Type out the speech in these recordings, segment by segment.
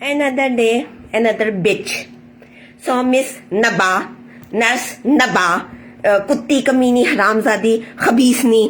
Another day, another bitch. So Miss Naba, Nurse Naba, कुत्ती कमीनी हरामजादी खबीसनी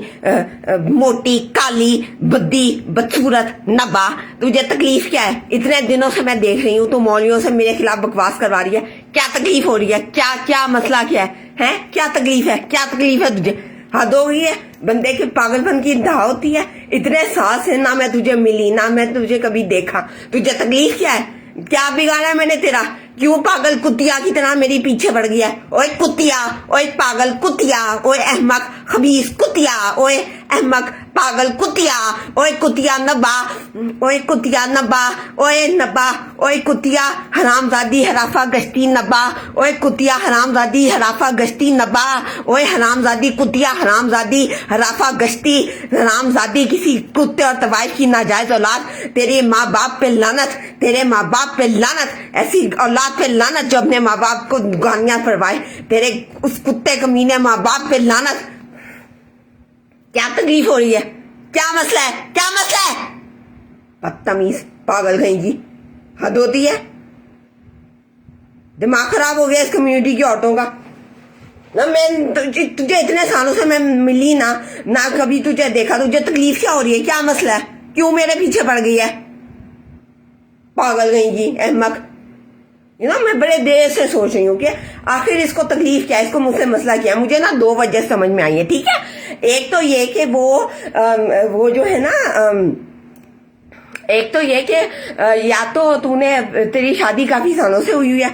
मोटी काली बद्दी बदसूरत नबा, तुझे तकलीफ क्या है? इतने दिनों से मैं देख रही हूँ तो मौलियों से मेरे खिलाफ बकवास करवा रही है। क्या तकलीफ हो रही है? क्या क्या मसला क्या है? क्या तकलीफ है? क्या तकलीफ है तुझे? हद हो गई है। बंदे के पागलपन की इंतहा होती है। इतने साल से ना मैं तुझे मिली ना मैं तुझे कभी देखा, तुझे तकलीफ क्या है? क्या बिगाड़ा मैंने तेरा? क्यों पागल कुतिया की तरह मेरी पीछे पड़ गया? ओए कुतिया, ओए पागल कुतिया, ओए अहमक खबीस कुतिया, ओए अहमक पागल कुतिया, ओए कुतिया नबा, ओए कुतिया नबा, ओए नबा, ओए कुतिया हरामजादी हराफा गश्ती नबा, ओए कुतिया हरामजादी हराफा गश्ती नबा, ओए हरामजादी कुतिया हरामजादी हराफा गश्ती हरामजादी किसी कुत्ते और तवाइफ की नाजायज औलाद। तेरे माँ बाप पे लानत, तेरे माँ बाप पे लानत, ऐसी औलाद पे लानत जो अपने माँ बाप को गालियां पड़वाए। तेरे उस कुत्ते कमीने माँ बाप पे लानत। क्या तकलीफ हो रही है? क्या मसला है? क्या मसला है? बदतमीज पागल कहेंगी, हद होती है। दिमाग खराब हो गया इस कम्युनिटी की औरतों का ना। मैं तुझे इतने सालों से मैं मिली ना कभी तुझे देखा। तुझे तकलीफ क्या हो रही है? क्या मसला है? क्यों मेरे पीछे पड़ गई है? पागल कहेंगी, अहमक। मैं बड़े देर से सोच रही हूँ कि आखिर इसको तकलीफ क्या है, इसको मुझसे मसला क्या है। मुझे ना दो वजह समझ में आई है, ठीक है। एक तो ये कि वो जो है ना, एक तो ये कि या तो तेरी शादी काफी सालों से हुई है,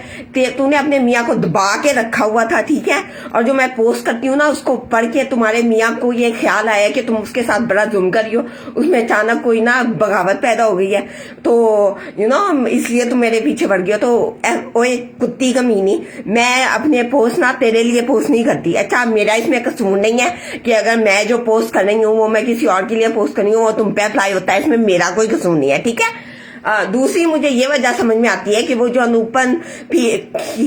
तूने अपने मियाँ को दबा के रखा हुआ था, ठीक है। और जो मैं पोस्ट करती हूँ ना उसको पढ़ के तुम्हारे मियाँ को ये ख्याल आया कि तुम उसके साथ बड़ा जुल्म कर रही हो, उसमें अचानक कोई ना बगावत पैदा हो गई है, तो इसलिए तुम मेरे पीछे पड़ गई हो। तो ओए कुत्ती कमीनी, मैं अपने पोस्ट ना तेरे लिए पोस्ट नहीं करती। अच्छा, मेरा इसमें कसूर नहीं है कि अगर मैं जो पोस्ट कर रही हूँ वो मैं किसी और के लिए पोस्ट कर रही हूँ, वो तुम पे अप्लाई होता है, इसमें मेरा कोई कसूर नहीं है, ठीक है। दूसरी मुझे ये वजह समझ में आती है कि वो जो अनुपम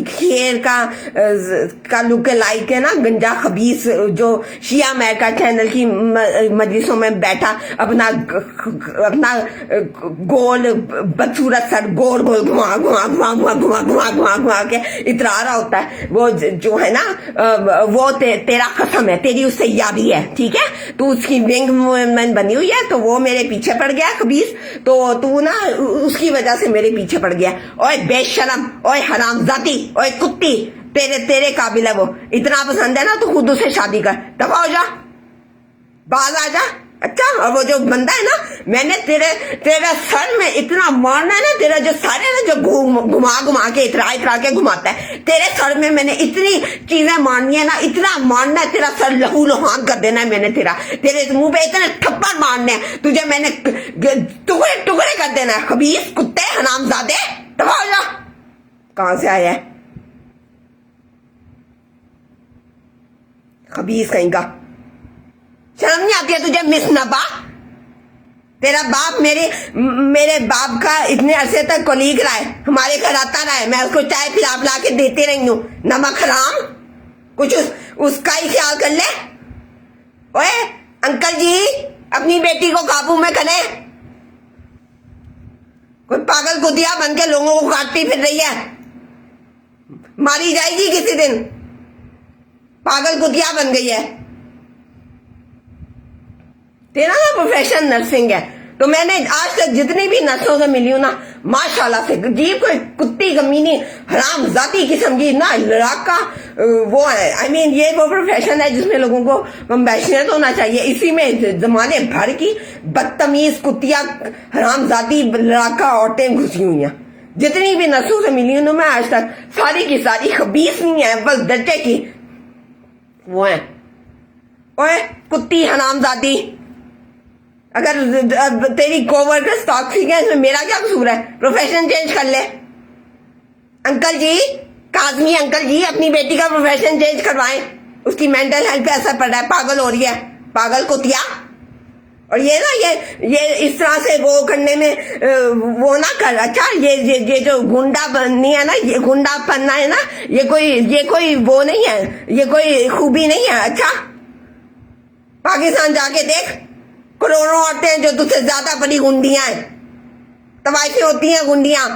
खेर का लुक लाइक है ना, गंजा खबीस, जो शिया अमेरिका चैनल की मजलिसों में बैठा अपना गोल बदसूरत सर गोल गोल घुमा घुमा घुमा घुमा घुमा घुमा घुमा घुमा के इतरा रहा होता है, वो जो है ना, वो तेरा कसम है, तेरी उससे यारी है, ठीक है। तू उसकी विंग वूमन बनी हुई है, तो वो मेरे पीछे पड़ गया खबीस, तो तू ना उसकी वजह से मेरे पीछे पड़ गया। ओए बेशरम, ओए हरामजादी, ओए कुत्ती, तेरे काबिल है वो। इतना पसंद है ना तो खुद उसे शादी कर, दफा हो जा, बाज आ जा। अच्छा, और वो जो बंदा है ना, मैंने तेरे सर में इतना मारना है ना, तेरा जो सर है ना, जो घुमा घुमा के इतरा के घुमाता है, तेरे सर में मैंने इतनी चीजें मारनी है ना, इतना मारना है, तेरा सर लहू लुहान कर देना है मैंने। तेरे मुंह पे इतने थप्पड़ मारने हैं, तुझे मैंने टुकड़े टुकड़े कर देना है। खबीस कुत्ते हरामजादे, दबा जा। कहां से आया है खबीस कहीं का? शर्म नहीं आती है तुझे मिस नबा? तेरा बाप मेरे बाप का इतने अरसे तक कोलीग रहा है, हमारे घर आता रहा है, मैं उसको चाय पिला के देती रही हूँ। नमक हराम, कुछ उसका ही ख्याल कर ले। ओए अंकल जी, अपनी बेटी को काबू में करें। कोई पागल कुतिया बन के लोगों को काटती फिर रही है, मारी जाएगी किसी दिन। पागल कुतिया बन गई है। तेरा ना प्रोफेशन नर्सिंग है, तो मैंने आज तक जितनी भी नर्सों से मिली हूं ना, माशाल्लाह से जीव कोई कुत्ती कमीनी हरामजादी किस्म की ना लड़ाका वो है। ये वो प्रोफेशन है जिसमें लोगों को कंपैशनेट होना चाहिए। इसी में जमाने भर की बदतमीज कुत्तियां हरामजादी लड़ाका औरतें घुसी हुई हैं। जितनी भी नर्सों से मिली हूं ना मैं आज तक, सारी की सारी खबीस नहीं है, बस दर्जे की वो है। ओए कुत्ती हरामजादी, अगर तेरी कोवर्कर्स टॉक्सिक है, इसमें मेरा क्या कसूर है? प्रोफेशन चेंज कर ले। अंकल जी, काजमी अंकल जी, अपनी बेटी का प्रोफेशन चेंज करवाएं, उसकी मेंटल हेल्थ पे असर पड़ रहा है, पागल हो रही है, पागल कुतिया। और ये ना ये इस तरह से वो करने में वो ना कर। अच्छा, ये जो गुंडा बननी है ना, ये गुंडा बनना है ना, ये कोई वो नहीं है, ये कोई खूबी नहीं है। अच्छा, पाकिस्तान जाके देख, करोड़ों औरतें जो तुझसे ज्यादा बड़ी गुंडियां हैं, तवाइफें होती हैं गुंडियां,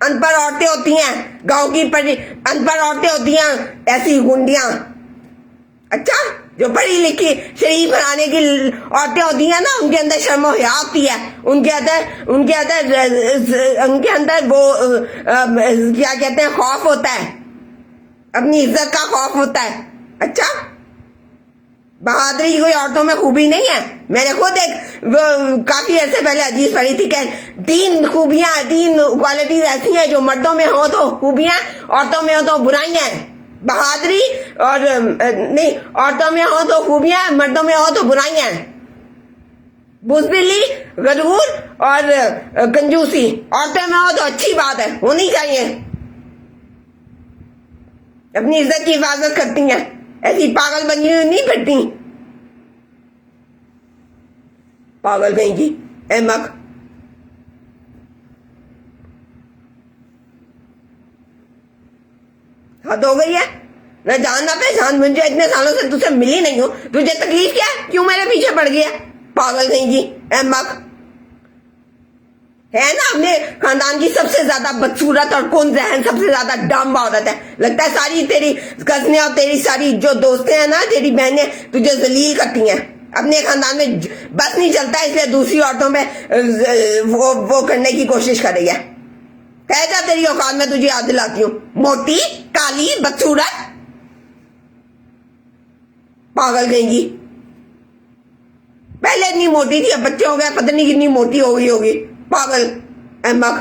अनपढ़ औरतें होती हैं, गांव की अनपढ़ औरतें होती हैं ऐसी गुंडियां। अच्छा, जो पढ़ी लिखी शरीफ बनाने की औरतें होती हैं ना, उनके अंदर शर्म और हया होती है, उनके अंदर वो क्या कहते हैं, खौफ होता है, अपनी इज्जत का खौफ होता है। अच्छा, बहादुरी कोई औरतों में खूबी नहीं है। मैंने खुद एक काफी अर्से पहले हदीस पढ़ी थी कि 3 खूबियां, 3 क्वालिटीज ऐसी हैं जो मर्दों में हो तो खूबियां, औरतों में हो तो बुराइयां हैं। बहादुरी और नहीं, औरतों में हो तो खूबियां, मर्दों में हो तो बुराइयां हैं। बुज़दिली, गरूर और कंजूसी औरतों में हो तो अच्छी बात है, होनी चाहिए। अपनी इज्जत की हिफाजत करती हैं, ऐसी पागल बनी हुई नहीं फिरती। पागल कहीं की अहमक। हद हो गई है, न जान ना पहचान। मुझे इतने सालों से तुझसे मिली नहीं हूं, तुझे तकलीफ क्या है? क्यों मेरे पीछे पड़ गया? पागल कहीं की अहमक। है ना अपने खानदान की सबसे ज्यादा बदसूरत और कौन जहन सबसे ज्यादा डांबा औरत है। लगता है सारी तेरी कजने और तेरी सारी जो दोस्तें हैं ना, तेरी बहनें तुझे जलील करती हैं। अपने खानदान में बस नहीं चलता, इसलिए दूसरी औरतों में वो करने की कोशिश कर रही है। कह जा, तेरी औकात में तुझे याद दिलाती हूँ। मोटी, काली, बदसूरत, पागल कहीं की। पहले इतनी मोटी थी, अब बच्चे हो गए, पता नहीं कितनी मोटी हो गई होगी। पागल अहमक।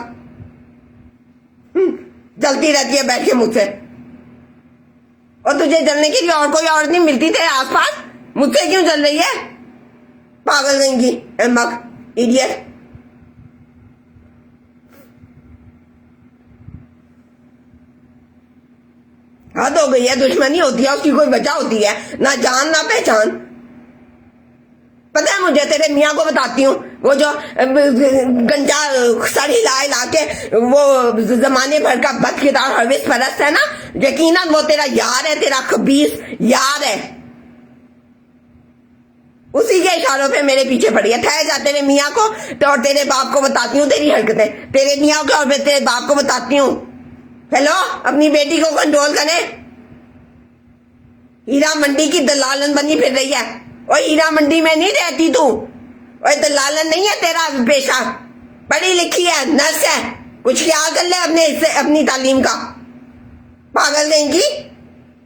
जलती रहती है बैठ के मुझसे, और तुझे जलने के लिए और कोई औरत नहीं मिलती तेरे आसपास? मुझसे क्यों जल रही है? पागल कहीं की अहमक, इडियट। हद हो गई है। दुश्मनी होती है उसकी कोई वजह होती है, ना जान ना पहचान। पता है मुझे, तेरे मियाँ को बताती हूँ, वो जो गंजा सर हिला के वो जमाने भर का बदकिरदार हरविस परस्त है ना, यकीनन वो तेरा यार है, तेरा खबीस यार है। उसी के इशारों पे मेरे पीछे पड़ी है। ठहर जा, तेरे मियाँ को तो और तेरे बाप को बताती हूँ तेरी हरकतें। तेरे मियाँ को और तेरे बाप को बताती हूँ। हेलो, अपनी बेटी को कंट्रोल करें। हीरा मंडी की दलालन बनी फिर रही है। और हीरा मंडी में नहीं रहती तू, और दलालन नहीं है तेरा पेशा। पढ़ी लिखी है, नर्स है, कुछ ख्याल कर ले अपनी तालीम का। पागल कहीं की,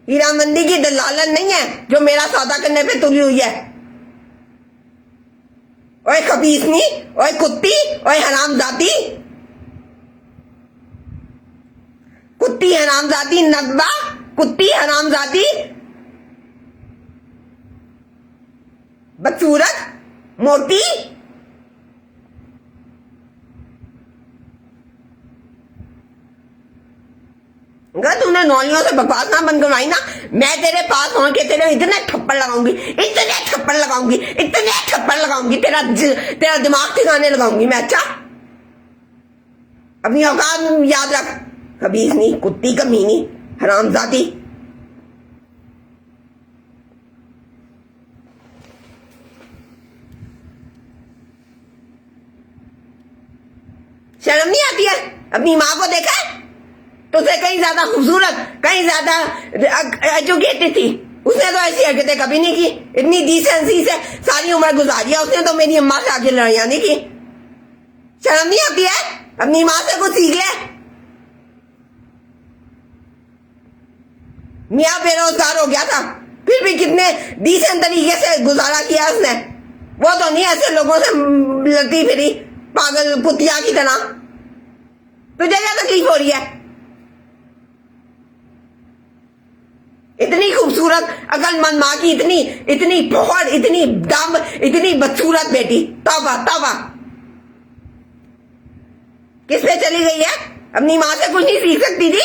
हीरा मंडी की दलालन नहीं है जो मेरा सौदा करने पे तुली हुई है। ओए खबीसनी, ओए कुत्ती, ओए हरामजादी, कुत्ती हरामजादी, नगवा कुत्ती हरामजादी, बदसूरत, मोटी। अगर तूने नौलियों से बकवास ना बंद करवाई ना, मैं तेरे पास पहुंच के तेरे इतने थप्पड़ लगाऊंगी, इतने थप्पड़ लगाऊंगी, इतने थप्पड़ लगाऊंगी, तेरा दिमाग ठिकाने लगाऊंगी मैं। अच्छा, अपनी औकात याद रख। खबीसनी, कुत्ती, कमीनी, हरामजादी। शर्म नहीं आती है? अपनी माँ को देखा है? तुझसे कहीं ज्यादा खूबसूरत, कहीं ज्यादा एजुकेटेड थी। उसने तो ऐसी हरकतें कभी नहीं की। इतनी डिसेंसी से सारी उम्र गुजारी है उसने तो मेरी अम्मा से आके लड़ाइयां नहीं की। शर्म नहीं आती है? अपनी माँ से कुछ सीख ले। मियाँ बेरोजगार हो गया था, फिर भी कितने डिसेंट तरीके से गुजारा किया उसने। वो तो नहीं ऐसे लोगों से लड़ती फिरी पागल कुतिया की तरह। तुझे क्या तकलीफ हो रही है? इतनी खूबसूरत अकलमंद माँ की इतनी बहुत इतनी दम, इतनी बदसूरत बेटी। तौबा तौबा, किस पे चली गई है? अपनी माँ से कुछ नहीं सीख सकती थी?